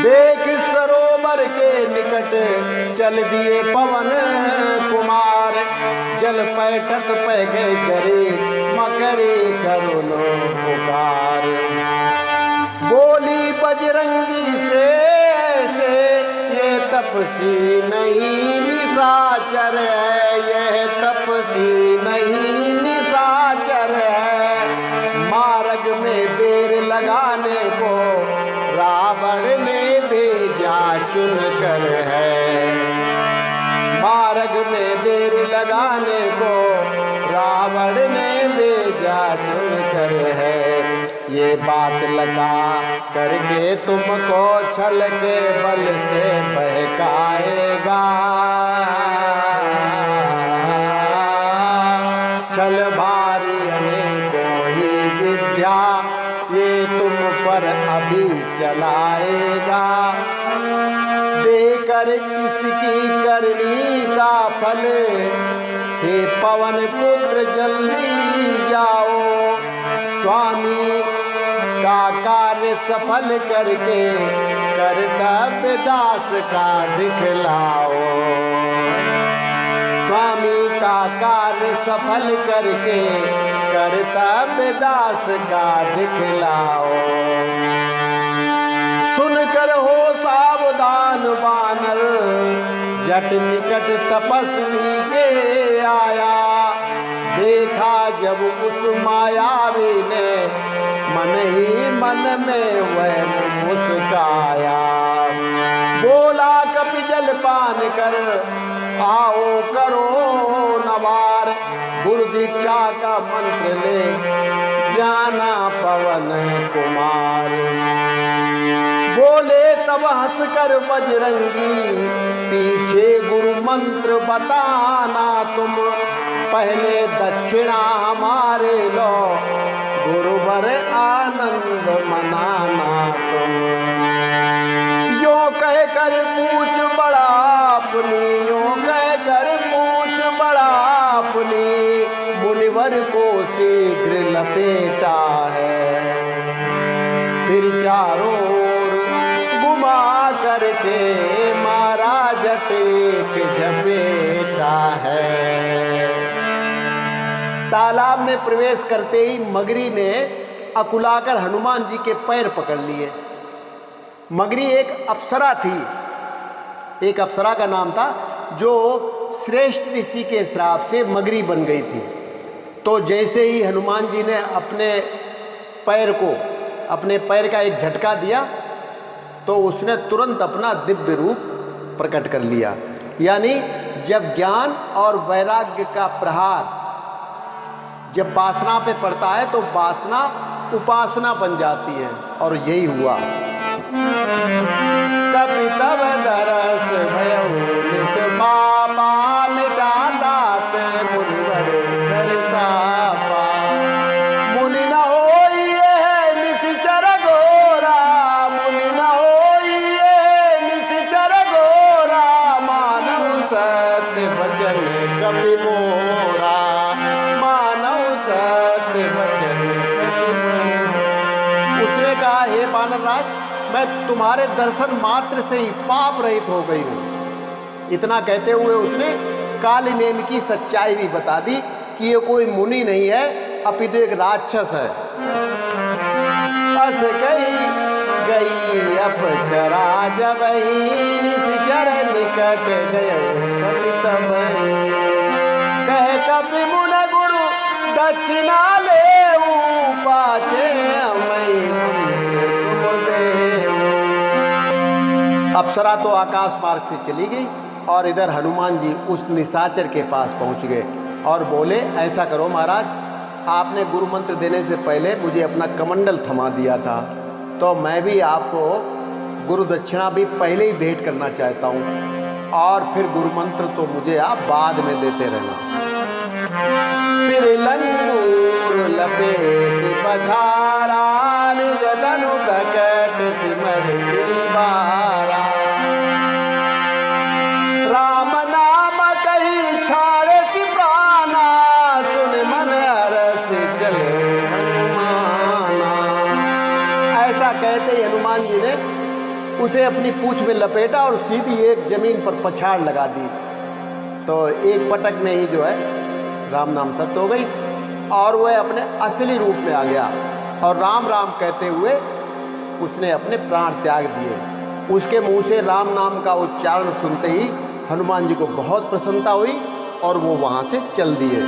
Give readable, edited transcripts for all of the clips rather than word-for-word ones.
देख सरोवर के निकट चल दिए पवन कुमार, जल पैठत पै गए करे मकरे करो लो पुकार। बोली बजरंगी से ये तपसी नहीं निशाचर है, यह तपसी नहीं निशाचर है। मार्ग में देर लगाने को रावण ने भेजा चुन कर है, मार्ग में देर लगाने को रावण ने भेजा चुन कर है। ये बात लगा करके तुमको छल के बल से बहकाएगा, छल भारी अनेकों ही विद्या ये तुम पर अभी चलाएगा। देकर इसकी करनी का फल हे पवन पुत्र जल्दी जाओ, स्वामी का कार्य सफल करके कर्तव्य दास का दिखलाओ। स्वामी का कार्य सफल करके कर्तव्य दास का दिखलाओ। सुनकर हो सावधान वानर, जट निकट तपस्वी के आया। देखा जब उस मायावी ने मन ही मन में वह मुस्काया। बोला कपि जल पान कर आओ करो नवार, गुरु दीक्षा का मंत्र ले जाना पवन कुमार। बोले तब हंसकर बजरंगी पीछे गुरु मंत्र बताना तुम, पहले दक्षिणा हमारे लो गुरुवर आनंद मनाना तुम। यो कह कर पूछ बड़ा अपनी, यो कह कर पूछ बड़ा अपनी, मुनिवर को शीघ्र लपेटा है। फिर चारों ओर घुमा करके मारा जटेक झपेटा है। तालाब में प्रवेश करते ही मगरी ने अकुलाकर हनुमान जी के पैर पकड़ लिए। मगरी एक अप्सरा थी, एक अप्सरा का नाम था, जो श्रेष्ठ ऋषि के श्राप से मगरी बन गई थी। तो जैसे ही हनुमान जी ने अपने पैर का एक झटका दिया तो उसने तुरंत अपना दिव्य रूप प्रकट कर लिया। यानी जब ज्ञान और वैराग्य का प्रहार जब वासना पे पड़ता है तो वासना उपासना बन जाती है, और यही हुआ। कपि तब दरस भयउ निस पापा, मिटा दात मुनिवर कर सापा। मुनि न होइए निश्चर घोरा, मुनि न होइए निश्चर घोरा, मानव सत्य वचन कपि मोरा, मानव सत्य वचन कपि मोरा। उसने कहा हे वानर राज, मैं तुम्हारे दर्शन मात्र से ही पाप रहित हो गई हूं। इतना कहते हुए उसने काल नेम की सच्चाई भी बता दी कि ये कोई मुनि नहीं है, अपितु एक राक्षस है। अस गई अपचरा जबई, निश्चर निकट गयो कपि तबई। कह कपि मुन गुरु दक्षिणा लेऊ, पाछे अमई तुम देऊ। अप्सरा तो आकाश मार्ग से चली गई और इधर हनुमान जी उस निशाचर के पास पहुंच गए और बोले, ऐसा करो महाराज, आपने गुरु मंत्र देने से पहले मुझे अपना कमंडल थमा दिया था, तो मैं भी आपको गुरु दक्षिणा भी पहले ही भेंट करना चाहता हूँ, और फिर गुरु मंत्र तो मुझे आप बाद में देते रहना। सिर लंगूर लपेट पछारा, निज तनु प्रकट सिमरति बारा। राम नाम कही छाड़ति प्राणा, सुन मन हरस चले हनुमाना। ऐसा कहते ही हनुमान जी ने उसे अपनी पूंछ में लपेटा और सीधी एक जमीन पर पछाड़ लगा दी। तो एक पटक में ही जो है राम नाम सत्य हो गई और वह अपने असली रूप में आ गया और राम राम कहते हुए उसने अपने प्राण त्याग दिए। उसके मुंह से राम नाम का उच्चारण सुनते ही हनुमान जी को बहुत प्रसन्नता हुई और वो वहां से चल दिए।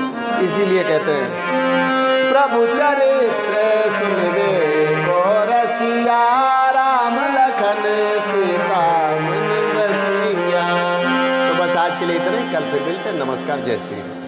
इसीलिए कहते हैं प्रभु चरित्र सुनवे को रसिया, राम लखन सीता मन बसिया। तो बस आज के लिए इतना ही, कल फिर मिलते हैं। नमस्कार, जय श्री राम।